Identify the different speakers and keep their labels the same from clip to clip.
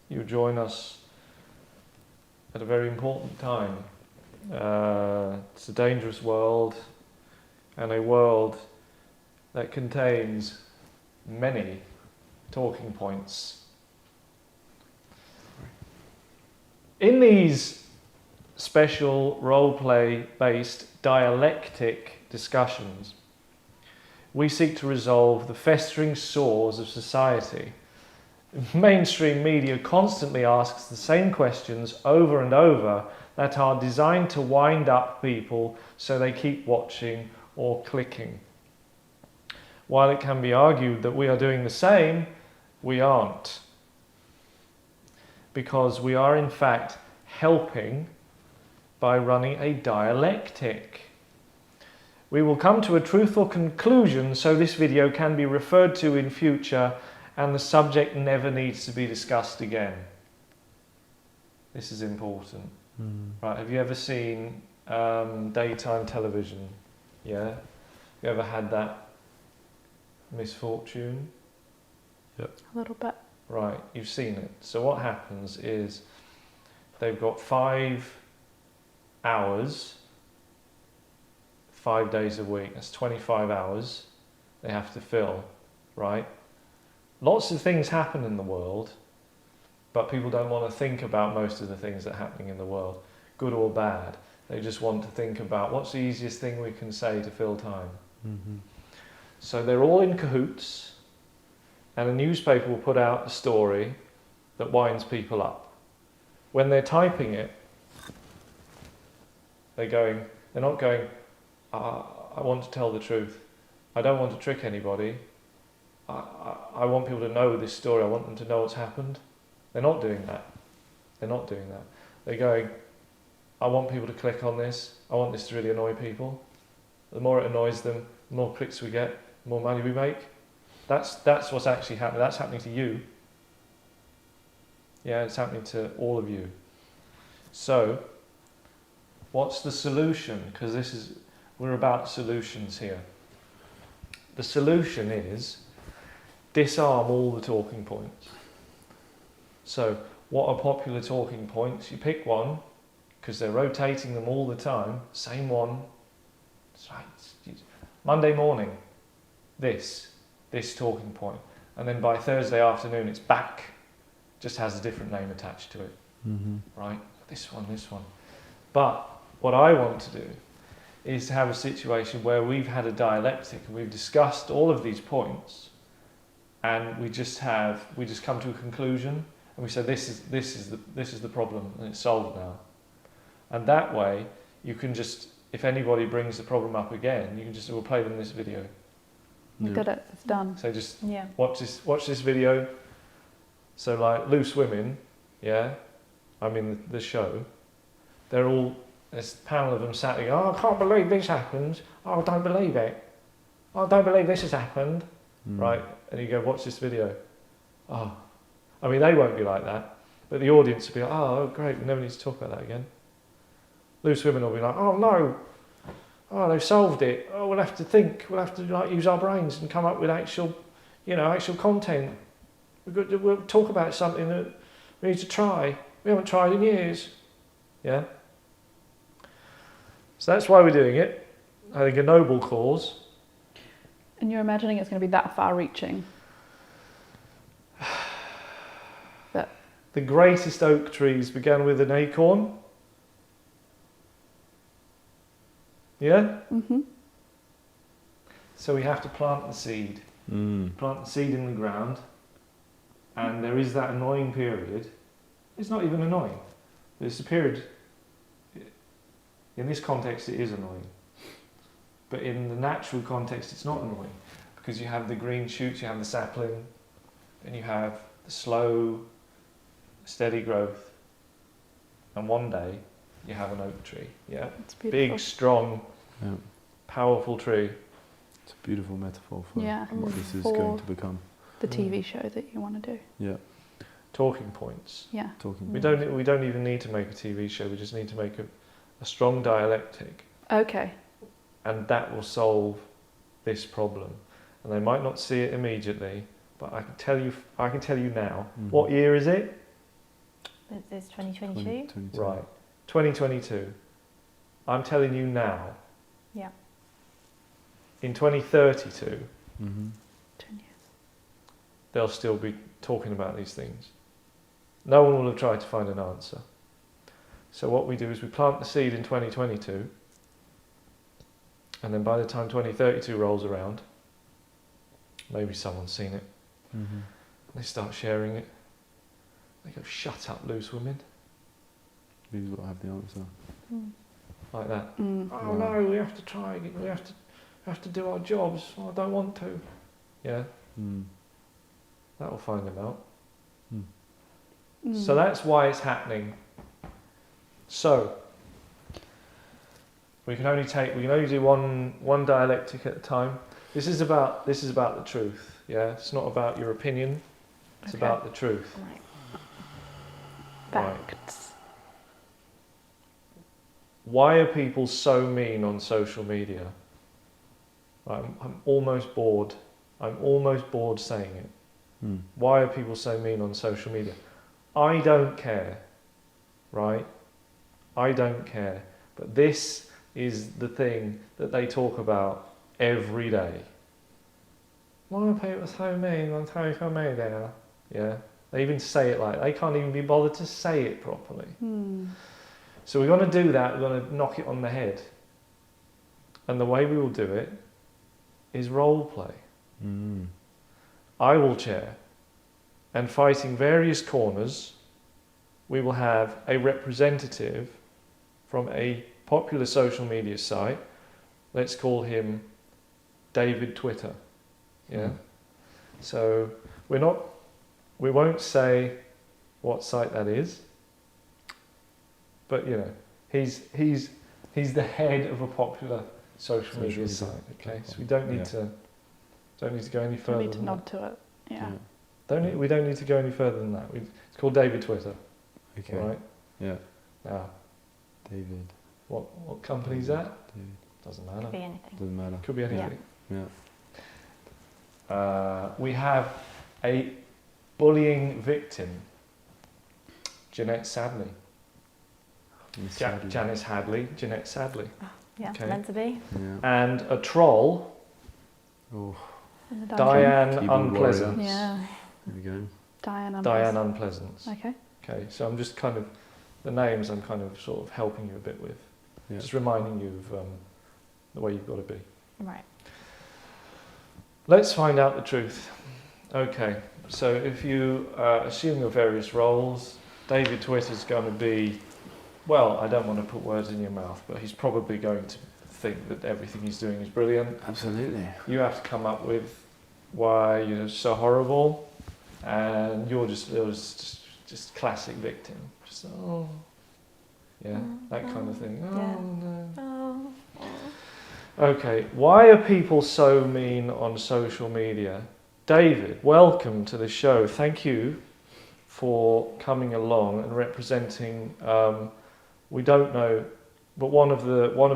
Speaker 1: you join us at a very important time. It's a dangerous world, and a world that contains many talking points. In these special role-play based dialectic discussions, we seek to resolve the festering sores of society. Mainstream media constantly asks the same questions over and over that are designed to wind up people so they keep watching or clicking. While it can be argued that we are doing the same, we aren't. Because we are in fact helping by running a dialectic. We will come to a truthful conclusion so this video can be referred to in future and the subject never needs to be discussed again. This is important. Right, have you ever seen daytime television? Yeah? You ever had that misfortune?
Speaker 2: Yep.
Speaker 3: A little bit.
Speaker 1: Right, you've seen it. So what happens is they've got 5 hours, 5 days a week. That's 25 hours they have to fill, right? Lots of things happen in the world, but people don't want to think about most of the things that are happening in the world, good or bad. They just want to think about what's the easiest thing we can say to fill time.
Speaker 2: Mm-hmm.
Speaker 1: So they're all in cahoots, and a newspaper will put out a story that winds people up. When they're typing it, they're not going, I want to tell the truth. I don't want to trick anybody. I want people to know this story. I want them to know what's happened. They're not doing that. They're not doing that. They're going, I want people to click on this. I want this to really annoy people. The more it annoys them, the more clicks we get, the more money we make. That's what's actually happening. That's happening to you. Yeah, it's happening to all of you. So, what's the solution? Because we're about solutions here. The solution is disarm all the talking points. So, what are popular talking points? You pick one, because they're rotating them all the time. Same one. It's right. Monday morning, this talking point. And then by Thursday afternoon, it's back. Just has a different name attached to it.
Speaker 2: Mm-hmm.
Speaker 1: Right? This one. But what I want to do is to have a situation where we've had a dialectic and we've discussed all of these points, and we just come to a conclusion, and we say this is the problem, and it's solved now. And that way, you can just, if anybody brings the problem up again, you can just, we'll play them this video.
Speaker 3: You got it. It's done.
Speaker 1: So just
Speaker 3: Yeah.
Speaker 1: watch this video. So like Loose Women, yeah, I mean the show, there's a panel of them sat there, I can't believe this happened. Oh, I don't believe it. I don't believe this has happened. Right? And you go, watch this video. Oh, I mean, they won't be like that, but the audience will be like, oh, great, we never need to talk about that again. Loose Women will be like, oh no, oh, they've solved it. Oh, we'll have to think, we'll have to like use our brains and come up with actual content. We'll talk about something that we need to try. We haven't tried in years. Yeah? So that's why we're doing it. I think a noble cause.
Speaker 3: And you're imagining it's going to be that far-reaching? But
Speaker 1: the greatest oak trees began with an acorn. Yeah?
Speaker 3: Mm-hmm.
Speaker 1: So we have to plant the seed. Plant the seed in the ground. And there is that annoying period. It's not even annoying. There's a period, in this context it is annoying. But in the natural context it's not annoying. Because you have the green shoots, you have the sapling, then you have the slow, steady growth. And one day you have an oak tree. Yeah?
Speaker 3: it's beautiful.
Speaker 1: Big, strong, powerful tree.
Speaker 2: It's a beautiful metaphor for
Speaker 3: Yeah.
Speaker 2: what this is
Speaker 3: For
Speaker 2: going to become.
Speaker 3: the TV show that you want to do.
Speaker 2: Yeah,
Speaker 1: Talking points.
Speaker 3: Yeah.
Speaker 2: talking.
Speaker 1: We don't even need to make a TV show. We just need to make a strong dialectic,
Speaker 3: Okay.
Speaker 1: and that will solve this problem. And they might not see it immediately, but I can tell you now.
Speaker 2: Mhm.
Speaker 1: What year is it?
Speaker 4: It's 2022.
Speaker 2: 2022.
Speaker 1: Right. 2022. I'm telling you now.
Speaker 4: Yeah.
Speaker 1: In 2032,
Speaker 2: Mm-hmm.
Speaker 3: 10 years.
Speaker 1: they'll still be talking about these things. No one will have tried to find an answer. So what we do is we plant the seed in 2022, and then by the time 2032 rolls around, maybe someone's seen it,
Speaker 2: Mm-hmm.
Speaker 1: they start sharing it. They go, "Shut up, loose women,"
Speaker 2: Who's got to have the answer?
Speaker 4: Mm.
Speaker 1: like that.
Speaker 3: Mm.
Speaker 1: Oh
Speaker 2: Wow.
Speaker 1: no, we have to try. We have to do our jobs. Oh, I don't want to. Yeah,
Speaker 2: Mm.
Speaker 1: that will find them out.
Speaker 3: Mm.
Speaker 1: So that's why it's happening. So we can only do one dialectic at a time. This is about the truth. Yeah, it's not about your opinion. It's
Speaker 3: Okay.
Speaker 1: about the truth.
Speaker 4: Right.
Speaker 3: Facts.
Speaker 1: Why are people so mean on social media? I'm almost bored. I'm almost bored saying it.
Speaker 2: Mm.
Speaker 1: Why are people so mean on social media? I don't care, right? I don't care. But this is the thing that they talk about every day. Why are people so mean on social media? Yeah, they even say it like they can't even be bothered to say it properly.
Speaker 3: Mm.
Speaker 1: So we're going to do that. We're going to knock it on the head. And the way we will do it is role play.
Speaker 2: Mm.
Speaker 1: I will chair, and fighting various corners, we will have a representative from a popular social media site. Let's call him David Twitter. Yeah.
Speaker 2: Mm.
Speaker 1: So we won't say what site that is, but you know, he's the head of a popular social media site. Okay, so we don't need to go any
Speaker 3: Don't
Speaker 1: further.
Speaker 3: need to
Speaker 1: than
Speaker 3: nod to it. Yeah.
Speaker 1: we don't need to go any further than that. It's called David Twitter.
Speaker 2: Okay.
Speaker 1: All right.
Speaker 2: Yeah.
Speaker 1: Now,
Speaker 2: David.
Speaker 1: what company is that?
Speaker 2: David.
Speaker 1: Doesn't
Speaker 4: Could
Speaker 1: matter.
Speaker 4: be anything.
Speaker 2: Doesn't matter.
Speaker 1: Could be anything.
Speaker 2: Yeah.
Speaker 1: We have a bullying victim, Jeanette Sadley.
Speaker 2: Miss Sadie.
Speaker 1: Janice Hadley, Jeanette Sadley.
Speaker 4: Yeah,
Speaker 1: Okay.
Speaker 4: meant to be.
Speaker 2: Yeah.
Speaker 1: And a troll,
Speaker 2: Oh,
Speaker 3: Is it
Speaker 1: Diane
Speaker 2: Keyboard
Speaker 1: Unpleasant.
Speaker 2: warrior.
Speaker 3: Yeah.
Speaker 2: there we go.
Speaker 3: Diane.
Speaker 1: Diane Unpleasant.
Speaker 3: Okay.
Speaker 1: Okay, so I'm just kind of, the names I'm kind of sort of helping you a bit with.
Speaker 2: Yeah.
Speaker 1: Just reminding you of the way you've got to be.
Speaker 4: Right.
Speaker 1: Let's find out the truth. Okay, so if you assume your various roles, David Twitter's going to be, well, I don't want to put words in your mouth, but he's probably going to think that everything he's doing is brilliant.
Speaker 2: Absolutely.
Speaker 1: You have to come up with why you're so horrible, and you're just classic victim. Just, oh, yeah, that kind of thing. Oh,
Speaker 4: Yeah.
Speaker 1: no.
Speaker 4: Oh.
Speaker 1: Okay, why are people so mean on social media? David, welcome to the show. Thank you for coming along and representing, we don't know, but one of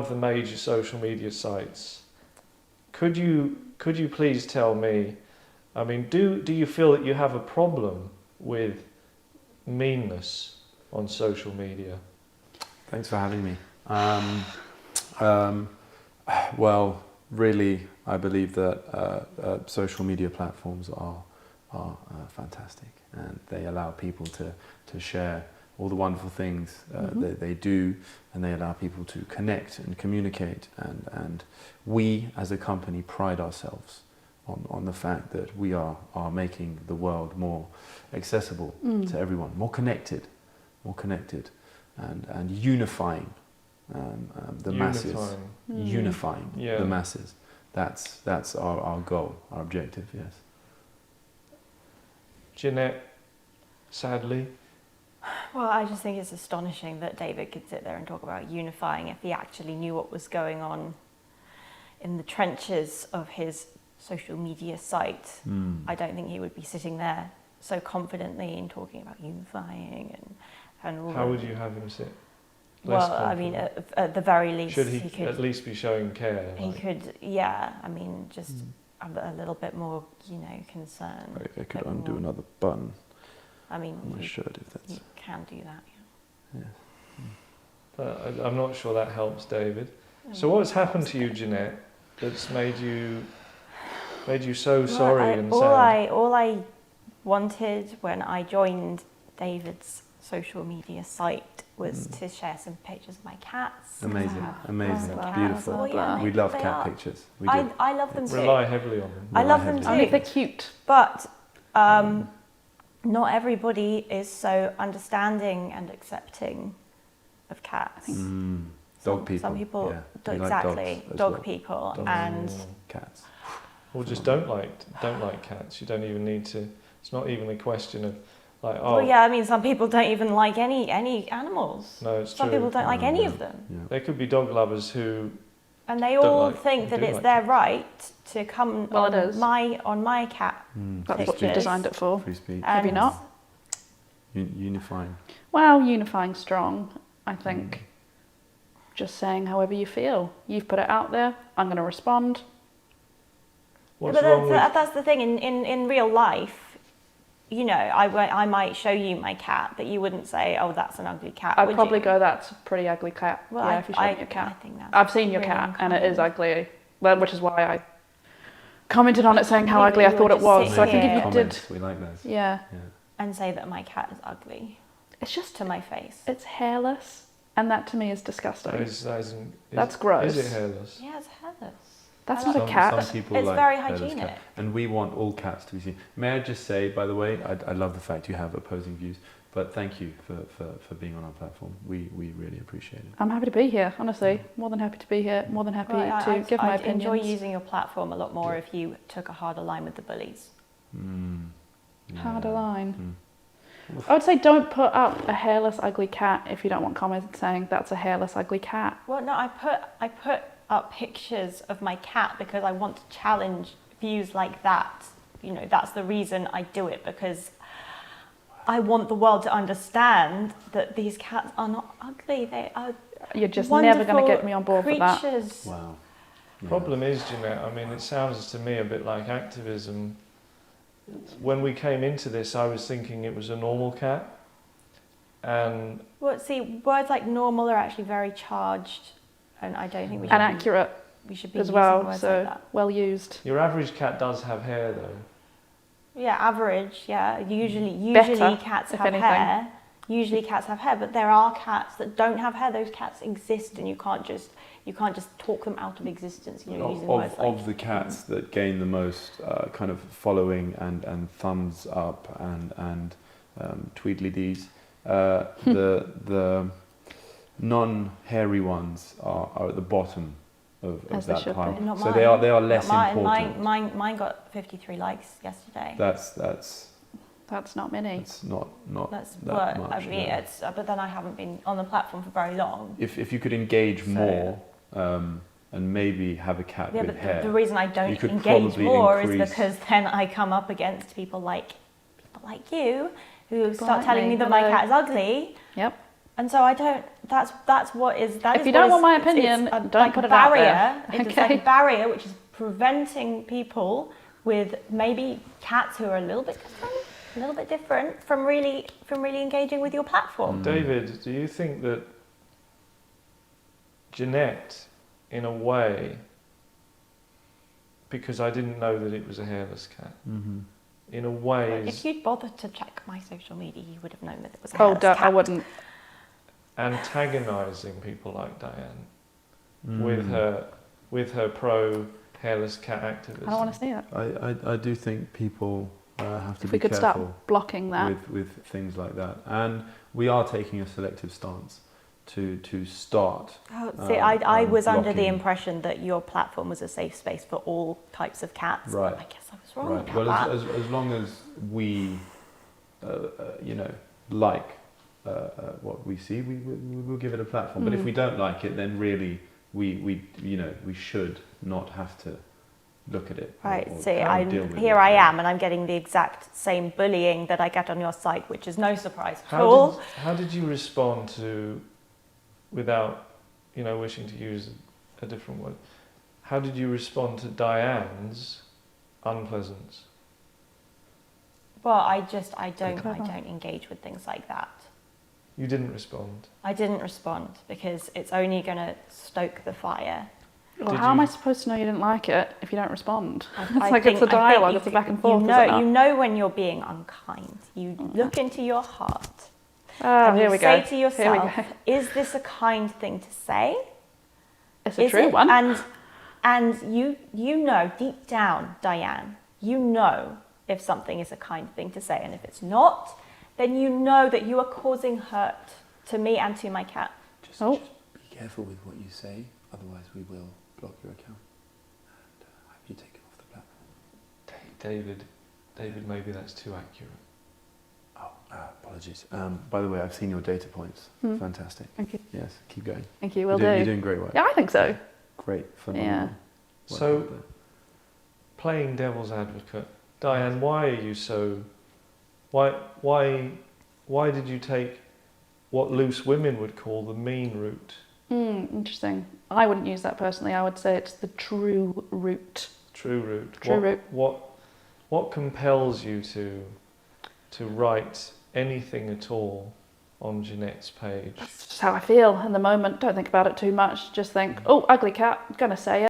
Speaker 1: the major social media sites. Could you please tell me, I mean, do you feel that you have a problem with meanness on social media?
Speaker 2: Thanks for having me. Well, really, I believe that social media platforms are fantastic, and they allow people to share all the wonderful things that they do, and they allow people to connect and communicate. And we, as a company, pride ourselves on the fact that we are making the world more accessible to everyone, more connected, and unifying the masses. Unifying the masses. That's our goal, our objective, yes.
Speaker 1: Jeanette, sadly.
Speaker 4: Well, I just think it's astonishing that David could sit there and talk about unifying if he actually knew what was going on in the trenches of his social media site. I don't think he would be sitting there so confidently and talking about unifying and all.
Speaker 1: How would you have him sit?
Speaker 4: Well, I mean, at the very least,
Speaker 1: should he
Speaker 4: could
Speaker 1: at least be showing care?
Speaker 4: He could, yeah. I mean, just a little bit more, concern.
Speaker 2: I could undo another button
Speaker 4: I mean,
Speaker 2: on my shirt if that's.
Speaker 4: You can do that.
Speaker 2: Yes.
Speaker 1: But I'm not sure that helps David. So what's happened to you, Jeanette, that's made you so sorry and sad?
Speaker 4: All I wanted when I joined David's social media site was to share some pictures of my cats.
Speaker 2: Amazing, amazing,
Speaker 3: Blah, blah,
Speaker 2: beautiful.
Speaker 3: blah, blah.
Speaker 2: We love
Speaker 4: They
Speaker 2: cat
Speaker 4: are.
Speaker 2: pictures. We do.
Speaker 4: I love them too.
Speaker 1: Rely heavily on them.
Speaker 4: I love them
Speaker 2: Rely
Speaker 4: too.
Speaker 3: Only if they're cute.
Speaker 4: But not everybody is so understanding and accepting of cats.
Speaker 2: Dog people.
Speaker 4: Some people,
Speaker 2: yeah. We like
Speaker 4: exactly,
Speaker 2: dogs as
Speaker 4: dog
Speaker 2: well.
Speaker 4: people,
Speaker 1: Dogs,
Speaker 4: and
Speaker 1: yeah.
Speaker 2: Cats.
Speaker 1: Or just don't like cats. You don't even need to. It's not even a question of like, oh,
Speaker 4: well, yeah. I mean, some people don't even like any animals.
Speaker 1: no, it's
Speaker 4: Some
Speaker 1: true.
Speaker 4: people don't like any
Speaker 2: yeah.
Speaker 4: of them,
Speaker 2: Yeah.
Speaker 1: There could be dog lovers who
Speaker 4: and they
Speaker 1: Don't
Speaker 4: all
Speaker 1: like-
Speaker 4: think
Speaker 1: they
Speaker 4: that
Speaker 1: do
Speaker 4: it's
Speaker 1: like
Speaker 4: their
Speaker 1: cats.
Speaker 4: right to come
Speaker 3: Well, it
Speaker 4: on
Speaker 3: is.
Speaker 4: my cat.
Speaker 3: That's what you
Speaker 4: Pictures.
Speaker 3: designed it for.
Speaker 2: Free speech.
Speaker 3: Maybe
Speaker 4: and-
Speaker 3: not.
Speaker 2: Unifying.
Speaker 3: Well, unifying strong, I think. Just saying however you feel. You've put it out there. I'm going to respond.
Speaker 1: what's
Speaker 4: But
Speaker 1: wrong with
Speaker 4: that's the thing. In real life, you know, I might show you my cat, but you wouldn't say, "Oh, that's an ugly cat."
Speaker 3: I'd
Speaker 4: would
Speaker 3: probably
Speaker 4: you?
Speaker 3: go, that's a pretty ugly cat.
Speaker 4: Well,
Speaker 3: yeah, if you show me your
Speaker 4: I
Speaker 3: cat.
Speaker 4: think that's
Speaker 3: I've seen your
Speaker 4: really
Speaker 3: cat and it is
Speaker 4: unkind.
Speaker 3: ugly. Well, which is why I commented on it saying how
Speaker 4: Maybe
Speaker 3: ugly I
Speaker 4: you
Speaker 3: thought
Speaker 4: would
Speaker 3: it was.
Speaker 4: just
Speaker 3: So I
Speaker 4: sit
Speaker 3: think if
Speaker 4: here.
Speaker 3: you did,
Speaker 2: Comments, we like those.
Speaker 3: yeah,
Speaker 2: Yeah.
Speaker 4: And say that my cat is ugly
Speaker 3: it's just,
Speaker 4: to my face.
Speaker 3: it's hairless. And that to me is disgusting. That's gross.
Speaker 1: Is it hairless?
Speaker 4: Yeah, it's hairless.
Speaker 3: That's
Speaker 4: I
Speaker 3: not
Speaker 4: like-
Speaker 3: a cat.
Speaker 2: Some people
Speaker 4: It's
Speaker 2: like
Speaker 4: very
Speaker 2: hairless
Speaker 4: hygienic.
Speaker 2: cat. And we want all cats to be seen. May I just say, by the way, I love the fact you have opposing views, but thank you for being on our platform. We really appreciate it.
Speaker 3: I'm happy to be here, honestly. More than happy to be here. More than happy to give my
Speaker 4: I'd enjoy
Speaker 3: opinions.
Speaker 4: using your platform a lot more if you took a harder line with the bullies.
Speaker 3: Harder line.
Speaker 2: Mm.
Speaker 3: I would say don't put up a hairless ugly cat if you don't want comments saying that's a hairless ugly cat.
Speaker 4: Well, no, I put up pictures of my cat because I want to challenge views like that. You know, that's the reason I do it, because I want the world to understand that these cats are not ugly. They are
Speaker 3: You're just never going to get
Speaker 4: wonderful
Speaker 3: me on board with that.
Speaker 4: creatures.
Speaker 2: Wow. Yeah.
Speaker 1: Problem is, Jeanette, I mean, it sounds to me a bit like activism. When we came into this, I was thinking it was a normal cat. And
Speaker 4: Well, see, words like normal are actually very charged, and I don't think we should
Speaker 3: And accurate
Speaker 4: we should be
Speaker 3: as
Speaker 4: using
Speaker 3: well,
Speaker 4: words
Speaker 3: so
Speaker 4: like that.
Speaker 3: well used.
Speaker 1: your average cat does have hair, though.
Speaker 4: Yeah, average. Yeah, usually
Speaker 3: Better,
Speaker 4: cats
Speaker 3: if
Speaker 4: have
Speaker 3: anything.
Speaker 4: hair. Usually cats have hair, but there are cats that don't have hair. Those cats exist, and you can't just talk them out of existence. You know, using words like
Speaker 2: Of the cats that gain the most kind of following and thumbs up and tweedly-dees, the non-hairy ones are at the bottom of
Speaker 3: As they
Speaker 2: that
Speaker 3: should
Speaker 2: pile.
Speaker 3: be.
Speaker 4: Not
Speaker 2: So
Speaker 4: mine.
Speaker 2: they are less
Speaker 4: Not
Speaker 2: important.
Speaker 4: Mine got 53 likes yesterday.
Speaker 2: That's
Speaker 3: That's not many.
Speaker 2: not
Speaker 4: That's
Speaker 2: that
Speaker 4: what
Speaker 2: much.
Speaker 4: I mean.
Speaker 2: no.
Speaker 4: It's but then I haven't been on the platform for very long.
Speaker 2: If you could engage
Speaker 4: So-
Speaker 2: more and maybe have a cat
Speaker 4: Yeah,
Speaker 2: with
Speaker 4: but
Speaker 2: hair.
Speaker 4: the reason I
Speaker 2: You
Speaker 4: don't
Speaker 2: could
Speaker 4: engage
Speaker 2: probably
Speaker 4: more
Speaker 2: increase-
Speaker 4: is because then I come up against people like you who start
Speaker 3: like
Speaker 4: telling
Speaker 3: me,
Speaker 4: me that my
Speaker 3: hello.
Speaker 4: cat is ugly.
Speaker 3: Yep.
Speaker 4: And so I don't. That's what is. That
Speaker 3: If
Speaker 4: is
Speaker 3: you
Speaker 4: what
Speaker 3: don't want
Speaker 4: is-
Speaker 3: my
Speaker 4: it's
Speaker 3: opinion,
Speaker 4: a,
Speaker 3: don't
Speaker 4: like
Speaker 3: put
Speaker 4: a
Speaker 3: it out
Speaker 4: barrier.
Speaker 3: there.
Speaker 4: It's like
Speaker 3: Okay.
Speaker 4: a barrier which is preventing people with maybe cats who are a little bit different from really engaging with your platform.
Speaker 1: David, do you think that Jeanette, in a way, because I didn't know that it was a hairless cat, in a way
Speaker 4: If
Speaker 1: is
Speaker 4: you'd bothered to check my social media, you would have known that it was a
Speaker 3: Oh,
Speaker 4: hairless
Speaker 3: I
Speaker 4: cat.
Speaker 3: wouldn't.
Speaker 1: antagonising people like Diane
Speaker 2: Mm.
Speaker 1: with her pro hairless cat activism.
Speaker 3: I don't want to see it.
Speaker 2: I do think people have to
Speaker 3: If
Speaker 2: be
Speaker 3: we could
Speaker 2: careful
Speaker 3: stop blocking that.
Speaker 2: with things like that, and we are taking a selective stance to start.
Speaker 4: Oh, see, I was under the
Speaker 2: blocking.
Speaker 4: impression that your platform was a safe space for all types of cats.
Speaker 2: Right.
Speaker 4: I guess I was wrong
Speaker 2: Right.
Speaker 4: about
Speaker 2: Well,
Speaker 4: that.
Speaker 2: as long as we, like what we see, we'll give it a platform. But if we don't like it, then really we should not have to look at it.
Speaker 4: Right,
Speaker 2: or
Speaker 4: see,
Speaker 2: kind of deal with
Speaker 4: here
Speaker 2: it.
Speaker 4: I am, and I'm getting the exact same bullying that I get on your site, which is no surprise at all.
Speaker 1: How did you respond to, without wishing to use a different word, how did you respond to Diane's unpleasance?
Speaker 4: Well, I don't
Speaker 3: Clever.
Speaker 4: engage with things like that.
Speaker 1: You didn't respond.
Speaker 4: I didn't respond because it's only going to stoke the fire.
Speaker 3: Well,
Speaker 1: Did
Speaker 3: how am
Speaker 1: you-
Speaker 3: I supposed to know you didn't like it if you don't respond? It's
Speaker 4: I
Speaker 3: like
Speaker 4: think-
Speaker 3: it's a
Speaker 4: I think
Speaker 3: dialogue,
Speaker 4: you
Speaker 3: it's a
Speaker 4: do-
Speaker 3: back and forth.
Speaker 4: You
Speaker 3: is it not?
Speaker 4: know when you're being unkind. You look into your heart
Speaker 3: Oh,
Speaker 4: and
Speaker 3: here
Speaker 4: you
Speaker 3: we
Speaker 4: say
Speaker 3: go.
Speaker 4: to
Speaker 3: Here we
Speaker 4: yourself,
Speaker 3: go.
Speaker 4: "Is this a kind thing to say?
Speaker 3: It's a
Speaker 4: Is
Speaker 3: true
Speaker 4: it?"
Speaker 3: one.
Speaker 4: And you know deep down, Diane, you know if something is a kind thing to say, and if it's not, then you know that you are causing hurt to me and to my cat.
Speaker 2: Just
Speaker 3: Oh.
Speaker 2: be careful with what you say, otherwise we will block your account and have you taken off the platform.
Speaker 1: David, maybe that's too accurate.
Speaker 2: Oh, apologies. By the way, I've seen your data points.
Speaker 3: Hmm.
Speaker 2: Fantastic.
Speaker 3: Thank you.
Speaker 2: Yes, keep going.
Speaker 3: Thank you. Will
Speaker 2: You're
Speaker 3: do.
Speaker 2: doing great work.
Speaker 3: Yeah, I think so.
Speaker 2: Great, phenomenal.
Speaker 3: Yeah.
Speaker 2: work
Speaker 1: So-
Speaker 2: out there.
Speaker 1: Playing devil's advocate, Diane, why are you so? Why did you take what loose women would call the mean route?
Speaker 3: Interesting. I wouldn't use that personally. I would say it's the true route.
Speaker 1: True route.
Speaker 3: True route.
Speaker 1: What compels you to write anything at all on Jeanette's page?
Speaker 3: That's just how I feel in the moment. Don't think about it too much. Just think, oh, ugly cat. I'm gonna say it.